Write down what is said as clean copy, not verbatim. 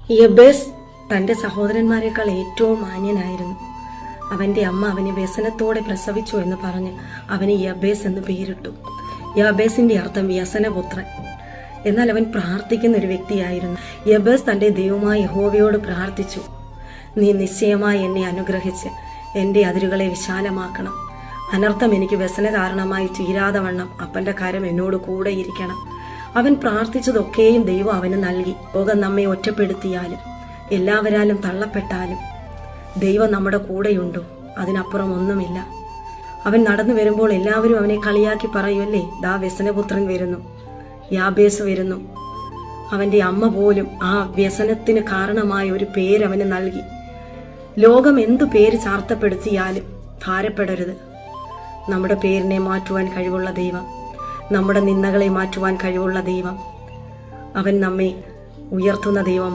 യബേസ് തന്റെ സഹോദരന്മാരെക്കാൾ ഏറ്റവും മാന്യനായിരുന്നു. അവന്റെ അമ്മ അവനെ വ്യസനത്തോടെ പ്രസവിച്ചു എന്ന് പറഞ്ഞ് അവന് യബേസ് എന്ന് പേരിട്ടു. യബേസിന്റെ അർത്ഥം വ്യസനപുത്രൻ. എന്നാൽ അവൻ പ്രാർത്ഥിക്കുന്ന ഒരു വ്യക്തിയായിരുന്നു. യബേസ് തന്റെ ദൈവമായ യഹോവയോട് പ്രാർത്ഥിച്ചു, നീ നിശ്ചയമായി എന്നെ അനുഗ്രഹിച്ച് എന്റെ അതിരുകളെ വിശാലമാക്കണം. അനർത്ഥം എനിക്ക് വ്യസന കാരണമായി തീരാതെ വണ്ണം അപ്പന്റെ കരം എന്നോട് കൂടെ ഇരിക്കണം. അവൻ പ്രാർത്ഥിച്ചതൊക്കെയും ദൈവം അവന് നൽകി. ലോകം നമ്മെ ഒറ്റപ്പെടുത്തിയാലും എല്ലാവരാലും തള്ളപ്പെട്ടാലും ദൈവം നമ്മുടെ കൂടെയുണ്ടോ? അതിനപ്പുറം ഒന്നുമില്ല. അവൻ നടന്നു വരുമ്പോൾ എല്ലാവരും അവനെ കളിയാക്കി പറയുമല്ലേ, ദാ വ്യസനപുത്രൻ വരുന്നു, യാബേസ് വരുന്നു. അവന്റെ അമ്മ പോലും ആ വ്യസനത്തിന് കാരണമായ ഒരു പേര് അവന് നൽകി. ലോകം എന്തു പേര് ചാർത്തപ്പെടുത്തിയാലും ഭാരപ്പെടരുത്. നമ്മുടെ പേരിനെ മാറ്റുവാൻ കഴിവുള്ള ദൈവം, നമ്മുടെ നിന്ദകളെ മാറ്റുവാൻ കഴിവുള്ള ദൈവം, അവൻ നമ്മെ ഉയർത്തുന്ന ദൈവം.